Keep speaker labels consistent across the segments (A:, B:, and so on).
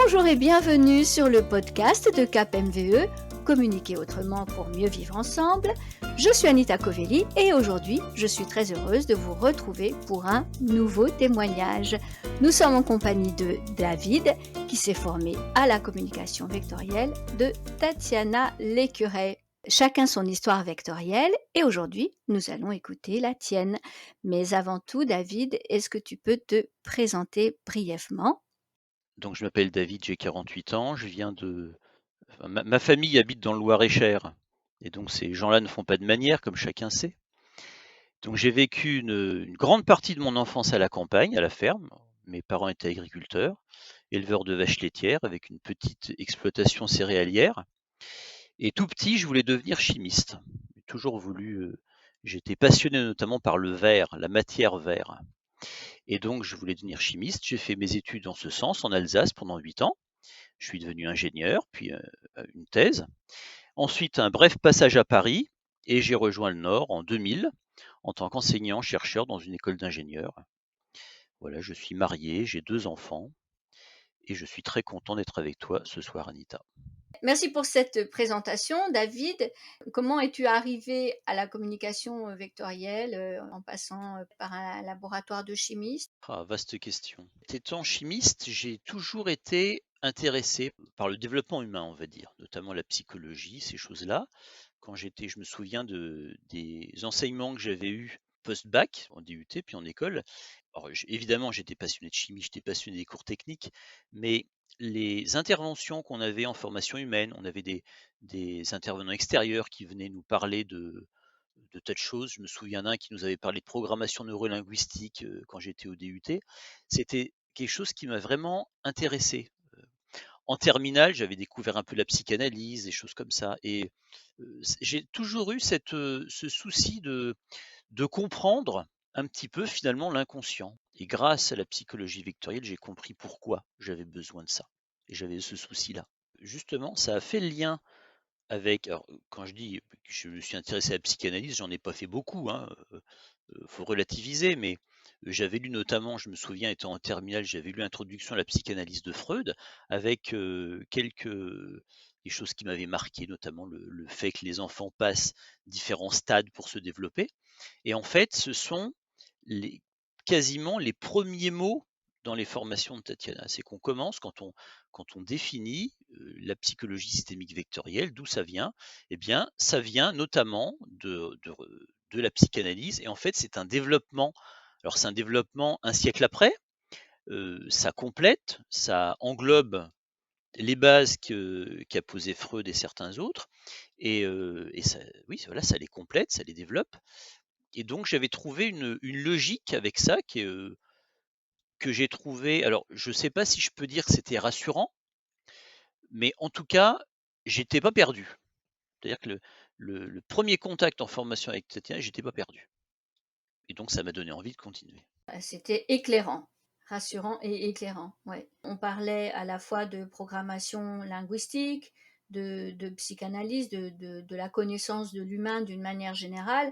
A: Bonjour et bienvenue sur le podcast de CAP-MVE, Communiquer autrement pour mieux vivre ensemble. Je suis Anita Covelli et aujourd'hui, je suis très heureuse de vous retrouver pour un nouveau témoignage. Nous sommes en compagnie de David, qui s'est formé à la communication vectorielle, de Tatiana Lécuret. Chacun son histoire vectorielle et aujourd'hui, nous allons écouter la tienne. Mais avant tout, David, est-ce que tu peux te présenter brièvement ?
B: Donc je m'appelle David, j'ai 48 ans, ma famille habite dans le Loir-et-Cher et donc ces gens-là ne font pas de manière comme chacun sait. Donc j'ai vécu une grande partie de mon enfance à la campagne, à la ferme. Mes parents étaient agriculteurs, éleveurs de vaches laitières avec une petite exploitation céréalière et tout petit, je voulais devenir chimiste. J'ai toujours voulu, j'étais passionné notamment par le verre, la matière verre et donc je voulais devenir chimiste. J'ai fait mes études en ce sens en Alsace pendant 8 ans. Je suis devenu ingénieur, puis une thèse. Ensuite, un bref passage à Paris et j'ai rejoint le Nord en 2000 en tant qu'enseignant-chercheur dans une école d'ingénieurs. Voilà, je suis marié, j'ai 2 enfants et je suis très content d'être avec toi ce soir, Anita.
A: Merci pour cette présentation, David. Comment es-tu arrivé à la communication vectorielle en passant par un laboratoire de chimiste?
B: Ah, vaste question. Étant chimiste, j'ai toujours été intéressé par le développement humain, on va dire, notamment la psychologie, ces choses-là. Je me souviens des enseignements que j'avais eus post-bac, en DUT, puis en école. Alors, évidemment, j'étais passionné de chimie, j'étais passionné des cours techniques, mais les interventions qu'on avait en formation humaine, on avait des intervenants extérieurs qui venaient nous parler de tas de choses. Je me souviens d'un qui nous avait parlé de programmation neurolinguistique quand j'étais au DUT. C'était quelque chose qui m'a vraiment intéressé. En terminale, j'avais découvert un peu la psychanalyse, des choses comme ça. Et j'ai toujours eu ce souci de comprendre un petit peu finalement l'inconscient. Et grâce à la psychologie vectorielle, j'ai compris pourquoi j'avais besoin de ça. Et j'avais ce souci-là. Justement, ça a fait le lien avec, alors, quand je dis que je me suis intéressé à la psychanalyse, j'en ai pas fait beaucoup, hein, faut relativiser, mais j'avais lu notamment, je me souviens étant en terminale, j'avais lu Introduction à la psychanalyse de Freud avec, des choses qui m'avaient marqué, notamment le fait que les enfants passent différents stades pour se développer et en fait, ce sont les quasiment les premiers mots dans les formations de Tatiana. C'est qu'on commence quand on définit, la psychologie systémique vectorielle, d'où ça vient? Eh bien, ça vient notamment de la psychanalyse et en fait, c'est un développement. Alors c'est un développement un siècle après, ça complète, ça englobe les bases qu'a posées Freud et certains autres et ça oui, voilà, ça les complète, ça les développe et donc j'avais trouvé une logique avec ça que j'ai trouvé, alors je ne sais pas si je peux dire que c'était rassurant, mais en tout cas, j'étais pas perdu. C'est-à-dire que le 1er contact en formation avec Tatiana, j'étais pas perdu et donc ça m'a donné envie de continuer.
A: C'était éclairant, rassurant et éclairant. Ouais. On parlait à la fois de programmation linguistique, de psychanalyse, de la connaissance de l'humain d'une manière générale.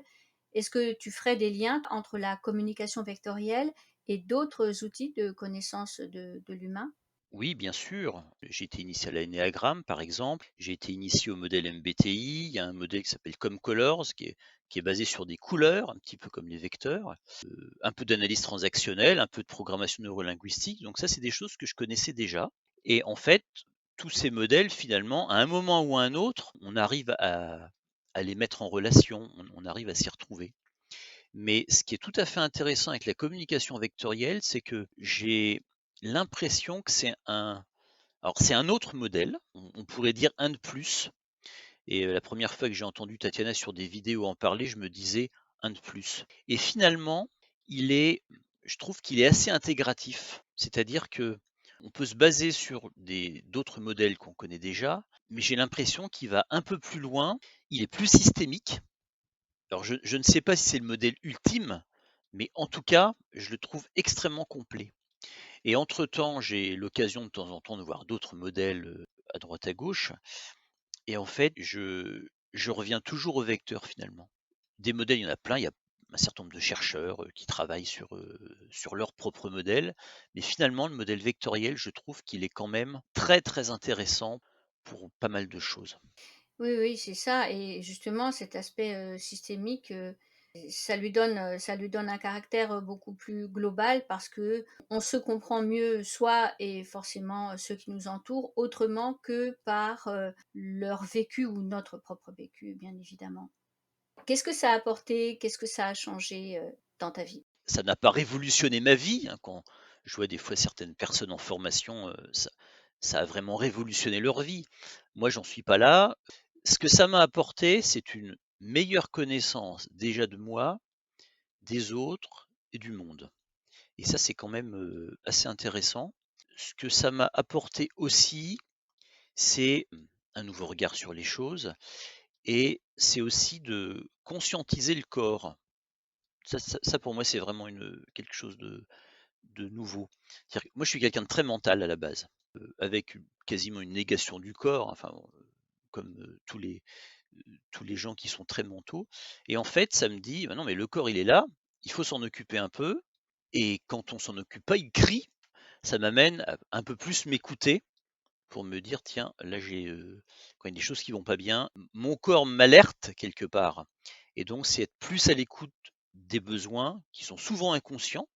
A: Est-ce que tu ferais des liens entre la communication vectorielle et d'autres outils de connaissance de l'humain?
B: Oui, bien sûr, j'ai été initié à l'anéagramme, par exemple, j'ai été initié au modèle MBTI, il y a un modèle qui s'appelle ComColors qui est basé sur des couleurs, un petit peu comme les vecteurs, un peu d'analyse transactionnelle, un peu de programmation neurolinguistique, donc ça, c'est des choses que je connaissais déjà et en fait, tous ces modèles, finalement, à un moment ou à un autre, on arrive à les mettre en relation, on arrive à s'y retrouver. Mais ce qui est tout à fait intéressant avec la communication vectorielle, c'est que j'ai l'impression que c'est un autre modèle, on pourrait dire un de plus. Et la première fois que j'ai entendu Tatiana sur des vidéos en parler, je me disais un de plus. Et finalement, il est, je trouve qu'il est assez intégratif. C'est-à-dire que on peut se baser sur d'autres modèles qu'on connaît déjà, mais j'ai l'impression qu'il va un peu plus loin. Il est plus systémique. Alors je ne sais pas si c'est le modèle ultime, mais en tout cas, je le trouve extrêmement complet. Et entre-temps, j'ai l'occasion de temps en temps de voir d'autres modèles, à droite à gauche et en fait, je reviens toujours au vecteur finalement. Des modèles, il y en a plein, il y a un certain nombre de chercheurs qui travaillent sur leur propre modèle. Mais finalement, le modèle vectoriel, je trouve qu'il est quand même très très intéressant pour pas mal de choses.
A: Oui, oui, c'est ça et justement cet aspect, systémique, ça lui donne un caractère, beaucoup plus global parce que on se comprend mieux soi et forcément, ceux qui nous entourent autrement que par, leur vécu ou notre propre vécu, bien évidemment. Qu'est-ce que ça a apporté? Qu'est-ce que ça a changé, dans ta vie?
B: Ça n'a pas révolutionné ma vie, hein, quand je vois des fois certaines personnes en formation, ça a vraiment révolutionné leur vie. Moi, j'en suis pas là. Ce que ça m'a apporté, c'est une meilleure connaissance déjà de moi, des autres et du monde. Et ça, c'est quand même, assez intéressant. Ce que ça m'a apporté aussi, c'est, un nouveau regard sur les choses et c'est aussi de conscientiser le corps. Ça pour moi, c'est vraiment quelque chose de nouveau. C'est-à-dire que moi, je suis quelqu'un de très mental à la base, avec quasiment une négation du corps, enfin, comme, tous les gens qui sont très mentaux et en fait, ça me dit: «Bah non, mais le corps, il est là, il faut s'en occuper un peu» et quand on s'en occupe pas, il crie. Ça m'amène à un peu plus m'écouter pour me dire: «Tiens, là, quand il y a des choses qui vont pas bien, mon corps m'alerte quelque part» et donc c'est être plus à l'écoute des besoins qui sont souvent inconscients,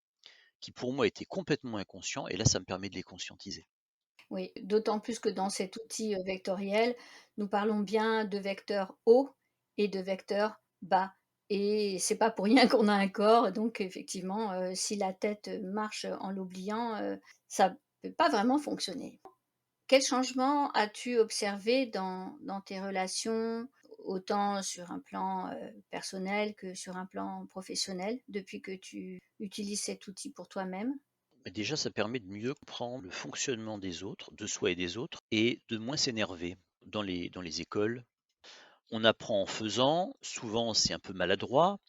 B: qui pour moi étaient complètement inconscients et là, ça me permet de les conscientiser.
A: Oui, d'autant plus que dans cet outil, vectoriel, nous parlons bien de vecteurs hauts et de vecteurs bas et c'est pas pour rien qu'on a un corps donc effectivement, si la tête, marche en l'oubliant, ça peut pas vraiment fonctionner. Quel changement as-tu observé dans tes relations, autant sur un plan, personnel que sur un plan professionnel, depuis que tu utilises cet outil pour toi-même?
B: Mais déjà, ça permet de mieux comprendre le fonctionnement des autres, de soi et des autres et de moins s'énerver. Dans les écoles, on apprend en faisant, souvent c'est un peu maladroit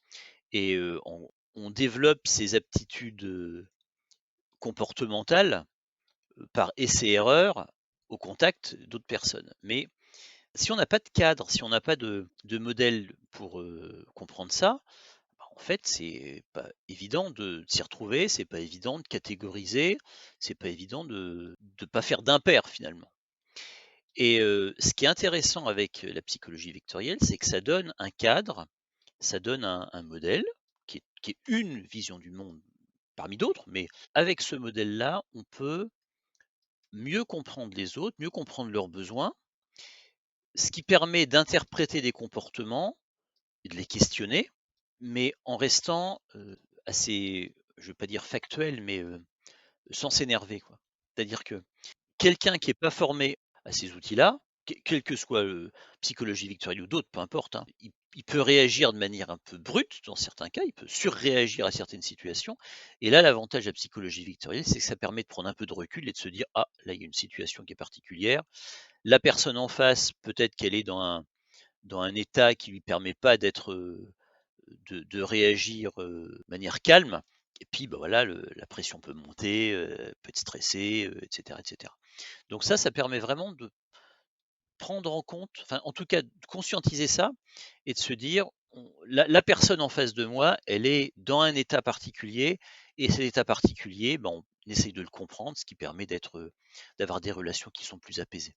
B: et on développe ses aptitudes, comportementales, par essai-erreur au contact d'autres personnes. Mais si on n'a pas de cadre, si on n'a pas de modèle pour, comprendre ça, bah, en fait, c'est pas évident de s'y retrouver, c'est pas évident de catégoriser, c'est pas évident de pas faire d'impair finalement. Et ce qui est intéressant avec la psychologie vectorielle, c'est que ça donne un cadre, ça donne un modèle qui est une vision du monde parmi d'autres, mais avec ce modèle-là, on peut mieux comprendre les autres, mieux comprendre leurs besoins, ce qui permet d'interpréter des comportements et de les questionner, mais en restant, assez, je ne vais pas dire factuel, mais, sans s'énerver, quoi. C'est-à-dire que quelqu'un qui est pas formé à ces outils-là, quelle que soit, psychologie victorienne ou d'autres, peu importe, hein, il peut réagir de manière un peu brute dans certains cas, il peut surréagir à certaines situations et là, l'avantage de la psychologie victorienne, c'est que ça permet de prendre un peu de recul et de se dire: «Ah, là, il y a une situation qui est particulière. La personne en face, peut-être qu'elle est dans un état qui lui permet pas de réagir, de manière calme et puis, bah, voilà, la pression peut monter, peut être stressé, et cetera, et cetera. Donc ça permet vraiment de prendre en compte, enfin, en tout cas, de conscientiser ça et de se dire: «On la personne en face de moi, elle est dans un état particulier et cet état particulier, ben, on essaye de le comprendre», ce qui permet d'avoir des relations qui sont plus apaisées.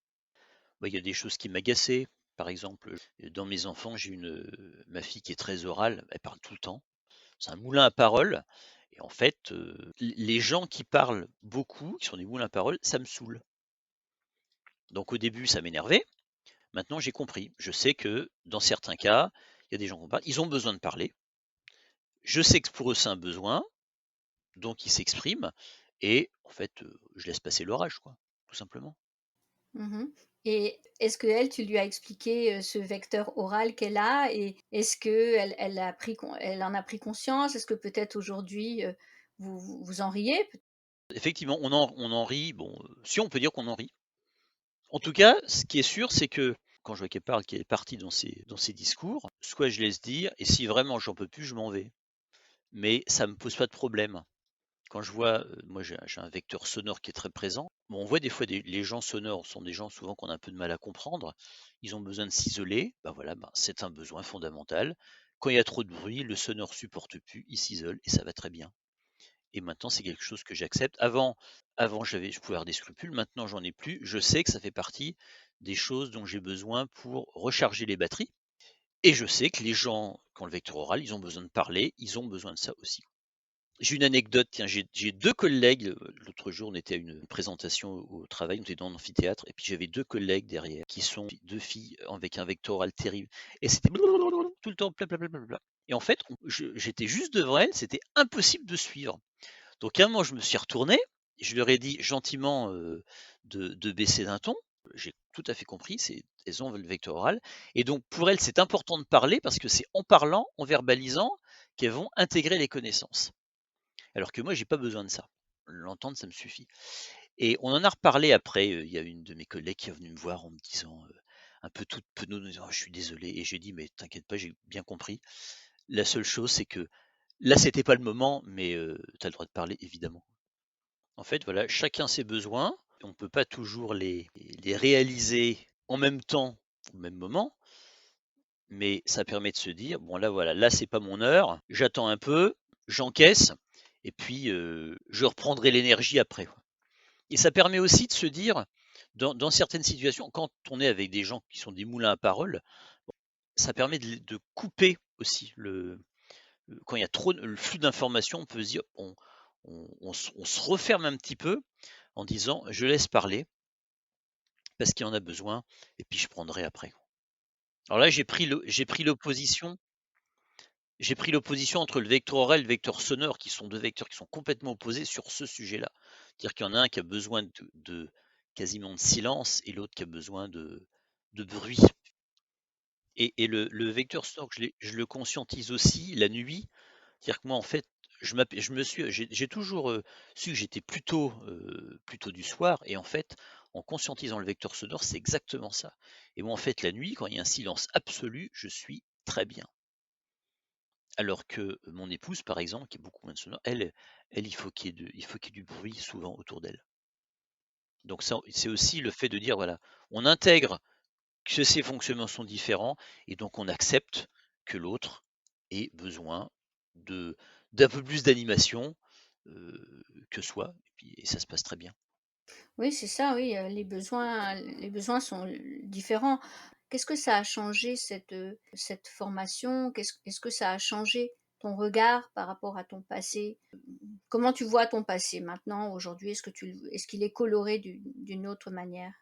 B: Bah, il y a des choses qui m'agaçaient. Par exemple, dans mes enfants, j'ai ma fille qui est très orale, elle parle tout le temps. C'est un moulin à paroles et en fait, les gens qui parlent beaucoup, qui sont des moulins à paroles, ça me saoule. Donc au début, ça m'énervait. Maintenant, j'ai compris. Je sais que dans certains cas, il y a des gens qui parlent, ils ont besoin de parler. Je sais que pour eux, c'est un besoin, donc ils s'expriment et en fait, je laisse passer l'orage, quoi, tout simplement.
A: Mmh et est-ce qu'elle, tu lui as expliqué, ce vecteur oral qu'elle a et est-ce qu'elle elle en a pris conscience? Est-ce que peut-être aujourd'hui, vous en riez?
B: Effectivement, on en rit. Bon, si on peut dire qu'on en rit. En tout cas, ce qui est sûr, c'est que quand je vois qu'elle parle, qu'elle est partie dans ses discours, soit je laisse dire et si vraiment j'en peux plus, je m'en vais. Mais ça me pose pas de problème. Quand je vois, moi j'ai un vecteur sonore qui est très présent. Bon, on voit des fois les gens sonores sont des gens souvent qu'on a un peu de mal à comprendre. Ils ont besoin de s'isoler. Ben voilà, ben, c'est un besoin fondamental Quand il y a trop de bruit, le sonore supporte plus, il s'isole et ça va très bien. Et maintenant, c'est quelque chose que j'accepte. Avant je pouvais avoir des scrupules, maintenant j'en ai plus. Je sais que ça fait partie des choses dont j'ai besoin pour recharger les batteries et je sais que les gens qui ont le vecteur oral, ils ont besoin de parler, ils ont besoin de ça aussi. J'ai une anecdote, tiens, j'ai 2 collègues, l'autre jour, on était à une présentation au travail, on était dans l'amphithéâtre et puis j'avais 2 collègues derrière qui sont 2 filles avec un vecteur oral terrible et c'était tout le temps bla et en fait, j'étais juste devant elles, c'était impossible de suivre. Donc à un moment, je me suis retourné, je leur ai dit gentiment, de baisser d'un ton. J'ai tout à fait compris, elles ont le vecteur oral et donc pour elles, c'est important de parler parce que c'est en parlant, en verbalisant qu'elles vont intégrer les connaissances. Alors que moi, j'ai pas besoin de ça. L'entendre, ça me suffit. Et on en a reparlé après, il y a une de mes collègues qui est venue me voir en me disant, un peu toute penaude, en me disant: «Oh, je suis désolée» et j'ai dit: «Mais t'inquiète pas, j'ai bien compris. La seule chose, c'est que là, c'était pas le moment, mais tu as le droit de parler, évidemment». En fait, voilà, chacun ses besoins. On ne peut pas toujours les réaliser en même temps, au même moment, mais ça permet de se dire: «Bon là, voilà, là, c'est pas mon heure, j'attends un peu, j'encaisse et puis, je reprendrai l'énergie après», quoi. Et ça permet aussi de se dire, dans certaines situations, quand on est avec des gens qui sont des moulins à parole, ça permet de couper aussi quand il y a trop le flux d'informations, on peut se dire on se referme un petit peu en disant: «Je laisse parler parce qu'il en a besoin et puis je prendrai après». Alors là, j'ai pris l'opposition entre le vecteur oral et le vecteur sonore qui sont 2 vecteurs qui sont complètement opposés sur ce sujet-là. C'est-à-dire qu'il y en a un qui a besoin de quasiment de silence et l'autre qui a besoin de bruit. Et le vecteur sonore, je le conscientise aussi la nuit. C'est-à-dire que moi, en fait, je me suis j'ai toujours, su que j'étais plutôt du soir et en fait, en conscientisant le vecteur sonore, c'est exactement ça. Et moi, en fait, la nuit, quand il y a un silence absolu, je suis très bien. Alors que mon épouse, par exemple, qui est beaucoup moins de sonore, elle, il faut qu'il y ait du bruit souvent autour d'elle. Donc ça, c'est aussi le fait de dire, voilà, on intègre que ces fonctionnements sont différents et donc on accepte que l'autre ait besoin de d'un peu plus d'animation, que soi et ça se passe très bien.
A: Oui, c'est ça, oui, les besoins sont différents. Qu'est-ce que ça a changé cette formation? Est-ce que ça a changé ton regard par rapport à ton passé? Comment tu vois ton passé maintenant, aujourd'hui? Est-ce qu'il est coloré d'une autre manière?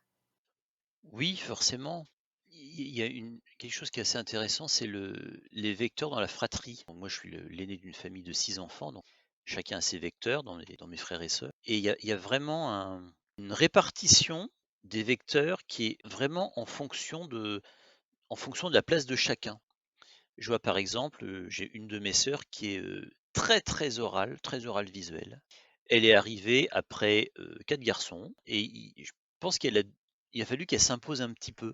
B: Oui, forcément. Il y a quelque chose qui est assez intéressant, c'est les vecteurs dans la fratrie. Donc moi, je suis l'aîné d'une famille de 6 enfants, donc chacun a ses vecteurs dans mes frères et sœurs. Et il y a vraiment une répartition des vecteurs qui est vraiment en fonction de la place de chacun. Je vois par exemple, j'ai une de mes sœurs qui est très orale visuelle. Elle est arrivée après 4 garçons et je pense il a fallu qu'elle s'impose un petit peu.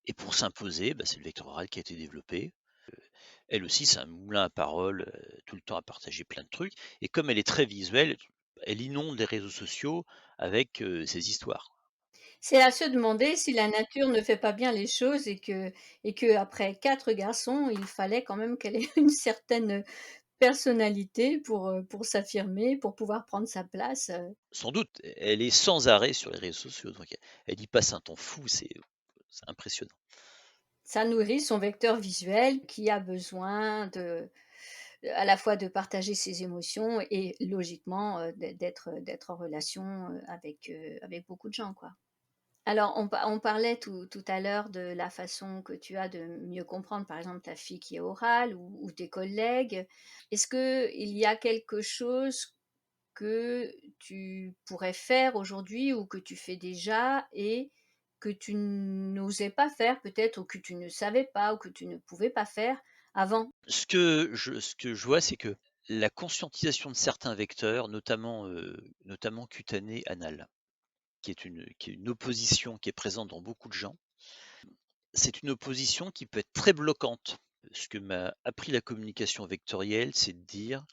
B: Et pour s'imposer, bah, c'est le vecteur oral qui a été développé. Elle aussi, c'est un moulin à paroles, tout le temps à partager plein de trucs. Et comme elle est très visuelle, elle inonde les réseaux sociaux avec ses histoires.
A: C'est à se demander si la nature ne fait pas bien les choses et que après 4 garçons, il fallait quand même qu'elle ait une certaine personnalité pour s'affirmer, pour pouvoir prendre sa place.
B: Sans doute, elle est sans arrêt sur les réseaux sociaux. Donc elle y passe un temps fou, c'est impressionnant.
A: Ça nourrit son vecteur visuel qui a besoin à la fois de partager ses émotions et logiquement, d'être en relation, avec beaucoup de gens, quoi. Alors on parlait tout à l'heure de la façon que tu as de mieux comprendre, par exemple, ta fille qui est orale ou tes collègues. Est-ce qu'il y a quelque chose que tu pourrais faire aujourd'hui ou que tu fais déjà et que tu n'osais pas faire peut-être ou que tu ne savais pas ou que tu ne pouvais pas faire avant?
B: Ce que je vois, c'est que la conscientisation de certains vecteurs, notamment cutanés, anal, qui est une opposition qui est présente dans beaucoup de gens, c'est une opposition qui peut être très bloquante. Ce que m'a appris la communication vectorielle, c'est de dire,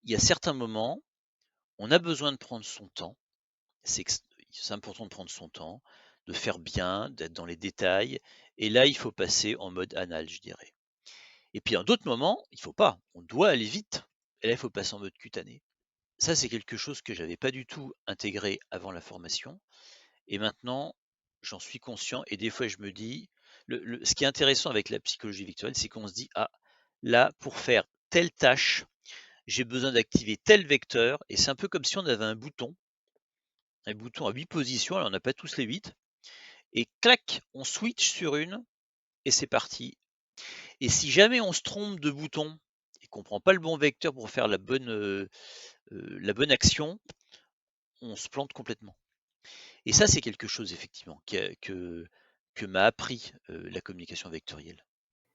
B: il y a certains moments, on a besoin de prendre son temps, c'est important de prendre son temps, de faire bien, d'être dans les détails, et là, il faut passer en mode anal, je dirais. Et puis, à d'autres moments, il faut pas, on doit aller vite. Et là, il faut passer en mode cutané. Ça, c'est quelque chose que j'avais pas du tout intégré avant la formation et maintenant, j'en suis conscient et des fois, je me dis ce qui est intéressant avec la psychologie vectorielle, c'est qu'on se dit: «Ah, là, pour faire telle tâche, j'ai besoin d'activer tel vecteur» et c'est un peu comme si on avait un bouton à 8 positions, alors on n'a pas tous les 8 et clac, on switch sur une et c'est parti. Et si jamais on se trompe de bouton et qu'on prend pas le bon vecteur pour faire la bonne action, on se plante complètement. Et ça, c'est quelque chose effectivement que m'a appris, la communication vectorielle.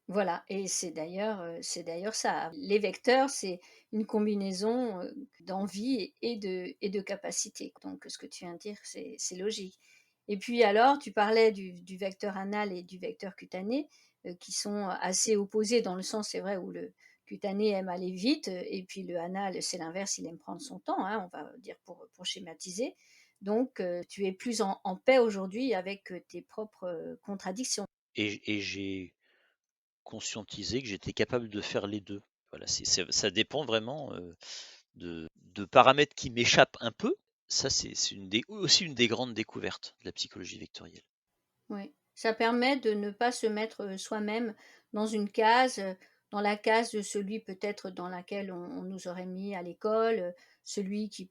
A: Voilà, et c'est d'ailleurs ça. Les vecteurs, c'est une combinaison, d'envie et de capacité. Donc ce que tu viens de dire, c'est logique. Et puis alors, tu parlais du vecteur anal et du vecteur cutané, qui sont assez opposés dans le sens, c'est vrai, où le cutané aime aller vite, et puis le anal, c'est l'inverse, il aime prendre son temps, hein, on va dire pour schématiser. Donc tu es plus en paix aujourd'hui avec, tes propres, contradictions.
B: Et j'ai conscientisé que j'étais capable de faire les 2. Voilà, ça dépend vraiment, de paramètres qui m'échappent un peu. Ça, c'est aussi une des grandes découvertes de la psychologie vectorielle.
A: Oui, ça permet de ne pas se mettre, soi-même dans une case, dans la case de celui peut-être dans laquelle on nous aurait mis à l'école, celui qui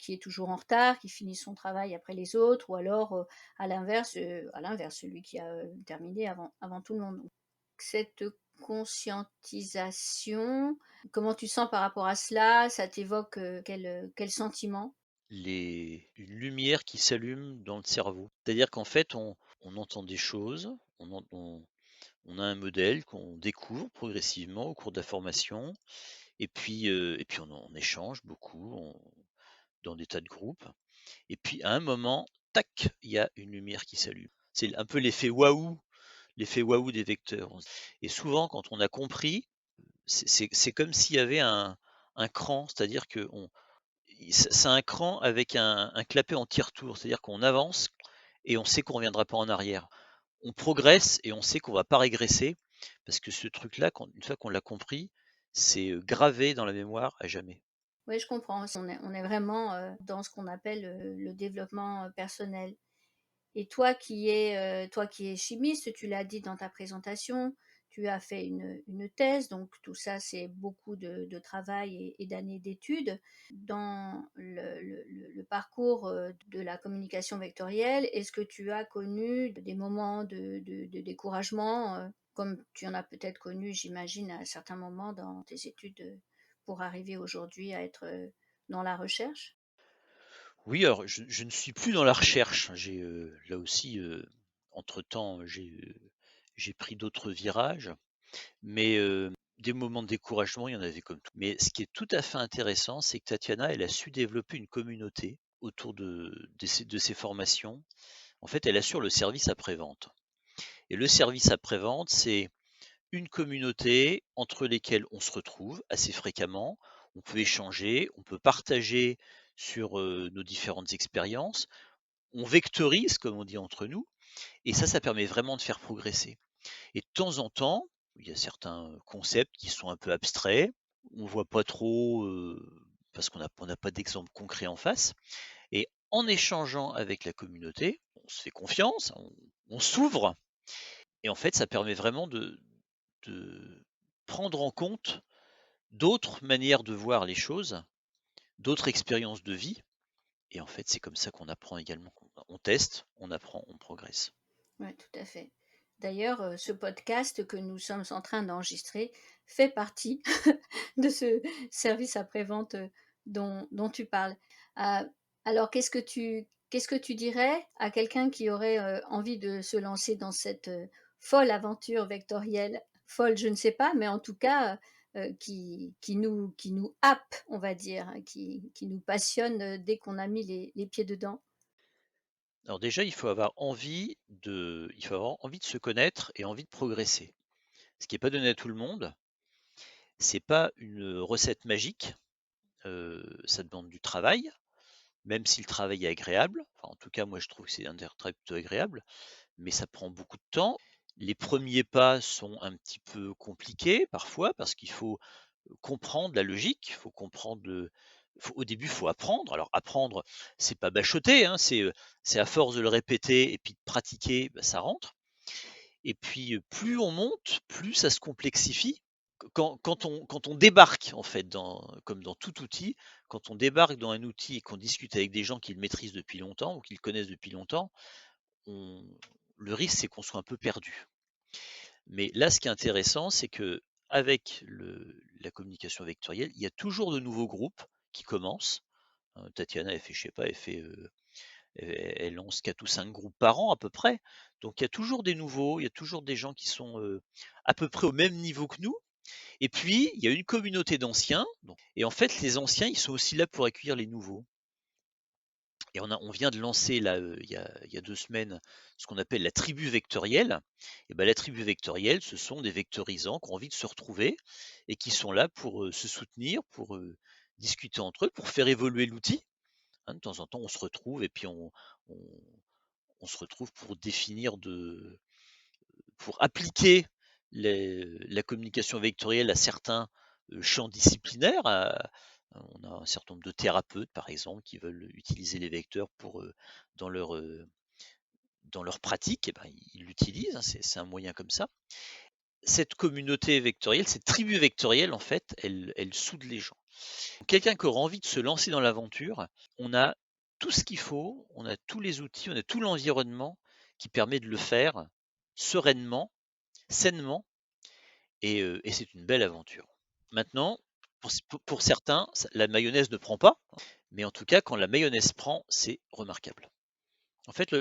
A: est toujours en retard, qui finit son travail après les autres, ou alors, à l'inverse, celui qui a, terminé avant tout le monde. Donc cette conscientisation, comment tu sens par rapport à cela? Ça t'évoque, quel sentiment?
B: Une lumière qui s'allume dans le cerveau. C'est-à-dire qu'en fait, on entend des choses, on a un modèle qu'on découvre progressivement au cours de la formation et puis on échange beaucoup dans des tas de groupes et puis à un moment, tac, il y a une lumière qui s'allume. C'est un peu l'effet waouh des vecteurs. Et souvent quand on a compris, c'est comme s'il y avait un cran, c'est-à-dire que c'est un cran avec un clapet en tire-tour, c'est-à-dire qu'on avance et on sait qu'on ne reviendra pas en arrière. On progresse et on sait qu'on ne va pas régresser parce que ce truc-là, une fois qu'on l'a compris, c'est gravé dans la mémoire à jamais.
A: Oui, je comprends. On est vraiment, dans ce qu'on appelle, le développement, personnel. Et toi qui es chimiste, tu l'as dit dans ta présentation, tu as fait une thèse, donc tout ça, c'est beaucoup de travail et d'années d'études. Dans le parcours, de la communication vectorielle, est-ce que tu as connu des moments de découragement, comme tu en as peut-être connu, j'imagine, à certains moments dans tes études, pour arriver aujourd'hui à être, dans la recherche?
B: Oui, alors je ne suis plus dans la recherche. Là aussi, entre-temps, j'ai pris d'autres virages, mais des moments de découragement, il y en avait comme tout. Mais ce qui est tout à fait intéressant, c'est que Tatiana, elle a su développer une communauté autour de ses formations. En fait, elle assure le service après-vente. Et le service après-vente, c'est une communauté entre lesquelles on se retrouve assez fréquemment. On peut échanger, on peut partager sur nos différentes expériences. On vectorise, comme on dit entre nous, et ça permet vraiment de faire progresser. Et de temps en temps, il y a certains concepts qui sont un peu abstraits, on voit pas trop parce qu'on n'a pas d'exemple concret en face. Et en échangeant avec la communauté, on se fait confiance, on s'ouvre, et en fait, ça permet vraiment de prendre en compte d'autres manières de voir les choses, d'autres expériences de vie. Et en fait, c'est comme ça qu'on apprend également. On teste, on apprend, on progresse.
A: Ouais, tout à fait. D'ailleurs, ce podcast que nous sommes en train d'enregistrer fait partie de ce service après-vente, dont tu parles. Heu, alors qu'est-ce que tu dirais à quelqu'un qui aurait, envie de se lancer dans cette, folle aventure vectorielle? Folle, je ne sais pas, mais en tout cas, qui nous happe, on va dire, hein, qui nous passionne, dès qu'on a mis les pieds dedans.
B: Alors déjà, il faut avoir envie de se connaître et envie de progresser. Ce qui n'est pas donné à tout le monde. C'est pas une recette magique. Ça demande du travail, même si le travail est agréable. Enfin, en tout cas, moi, je trouve que c'est un des travails plutôt agréable, mais ça prend beaucoup de temps. Les premiers pas sont un petit peu compliqués parfois parce qu'il faut comprendre la logique, il faut comprendre au début, il faut apprendre. Alors apprendre, c'est pas bachoter, hein, c'est à force de le répéter et puis de pratiquer, bah, ça rentre. Et puis, plus on monte, plus ça se complexifie. Quand on débarque en fait comme dans tout outil, quand on débarque dans un outil et qu'on discute avec des gens qui le maîtrisent depuis longtemps ou qui le connaissent depuis longtemps, on le risque, c'est qu'on soit un peu perdu. Mais là, ce qui est intéressant, c'est qu'avec la communication vectorielle, il y a toujours de nouveaux groupes qui commencent. Tatiana, elle fait, je sais pas, elle lance 4 ou 5 groupes par an à peu près. Donc il y a toujours des nouveaux, il y a toujours des gens qui sont à peu près au même niveau que nous. Et puis, il y a une communauté d'anciens. Et en fait, les anciens, ils sont aussi là pour accueillir les nouveaux. Et on vient de lancer, là, il y a 2 semaines, ce qu'on appelle la tribu vectorielle. Et ben, la tribu vectorielle, ce sont des vectorisants qui ont envie de se retrouver et qui sont là pour se soutenir, pour discuter entre eux, pour faire évoluer l'outil. Hein, de temps en temps, on se retrouve et puis on- on se retrouve pour appliquer la communication vectorielle à certains champs disciplinaires. On a un certain nombre de thérapeutes, par exemple, qui veulent utiliser les vecteurs dans dans leur pratique. Eh ben, ils l'utilisent, hein, c'est un moyen comme ça. Cette communauté vectorielle, cette tribu vectorielle, en fait, elle soude les gens. Quelqu'un qui aura envie de se lancer dans l'aventure, on a tout ce qu'il faut, on a tous les outils, on a tout l'environnement qui permet de le faire sereinement, sainement, et c'est une belle aventure. Maintenant, pour certains, la mayonnaise ne prend pas, mais en tout cas, quand la mayonnaise prend, c'est remarquable. En fait,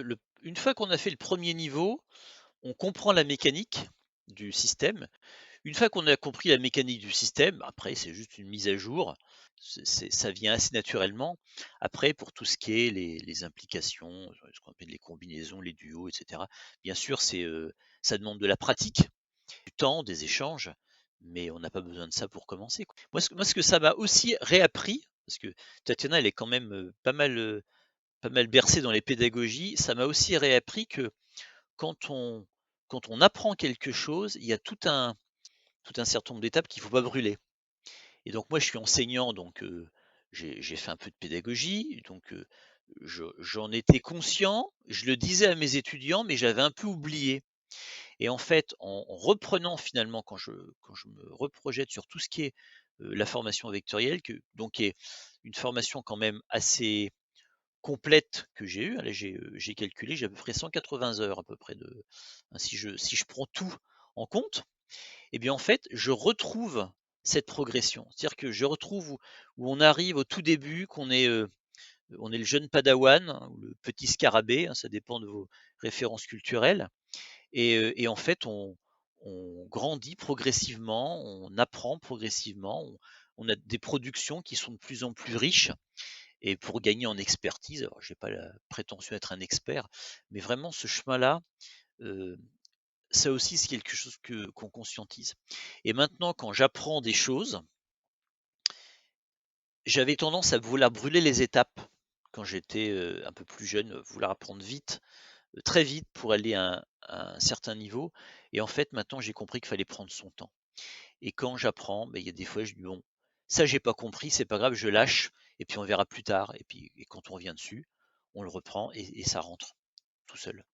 B: une fois qu'on a fait le premier niveau, on comprend la mécanique du système. Une fois qu'on a compris la mécanique du système, après, c'est juste une mise à jour. Ça vient assez naturellement. Après, pour tout ce qui est les implications, ce qu'on appelle les combinaisons, les duos, etc., bien sûr, ça demande de la pratique, du temps, des échanges, mais on n'a pas besoin de ça pour commencer, quoi. Moi, ce que ça m'a aussi réappris, parce que Tatiana, elle est quand même pas mal bercée dans les pédagogies, ça m'a aussi réappris que quand on, quand on apprend quelque chose, il y a tout un certain nombre d'étapes qu'il ne faut pas brûler. Et donc moi, je suis enseignant, donc j'ai fait un peu de pédagogie, donc j'en étais conscient, je le disais à mes étudiants, mais j'avais un peu oublié. Et en fait, en reprenant finalement, quand je me reprojette sur tout ce qui est la formation vectorielle, donc qui est une formation quand même assez complète que j'ai eue, là, j'ai calculé, j'ai à peu près 180 heures à peu près hein, si je prends tout en compte, et bien en fait, je retrouve cette progression. C'est-à-dire que je retrouve où on arrive au tout début, on est le jeune padawan, hein, ou le petit scarabée, hein, ça dépend de vos références culturelles. Et en fait, on grandit progressivement, on apprend progressivement, on a des productions qui sont de plus en plus riches. Et pour gagner en expertise, alors j'ai pas la prétention d'être un expert, mais vraiment ce chemin-là, euh, ça aussi c'est quelque chose qu'on conscientise. Et maintenant, quand j'apprends des choses, j'avais tendance à vouloir brûler les étapes quand j'étais un peu plus jeune, vouloir apprendre vite, très vite pour aller à un certain niveau. Et en fait, maintenant, j'ai compris qu'il fallait prendre son temps. Et quand j'apprends, il y a des fois, je dis bon, ça j'ai pas compris, c'est pas grave, je lâche, et puis on verra plus tard. Et puis quand on revient dessus, on le reprend et ça rentre tout seul.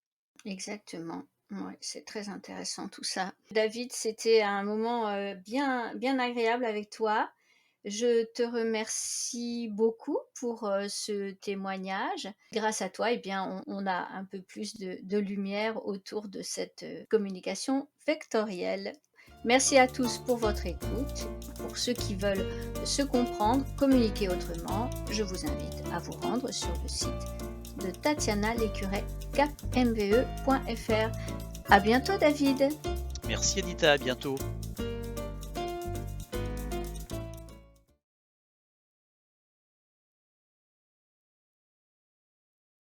A: Exactement. Ouais, c'est très intéressant tout ça. David, c'était un moment bien, bien agréable avec toi. Je te remercie beaucoup pour ce témoignage. Grâce à toi, eh bien, on a un peu plus de lumière autour de cette communication vectorielle. Merci à tous pour votre écoute. Pour ceux qui veulent se comprendre, communiquer autrement, je vous invite à vous rendre sur le site de Tatiana Lécuret, capmve.fr. À bientôt, David.
B: Merci Anita, à bientôt.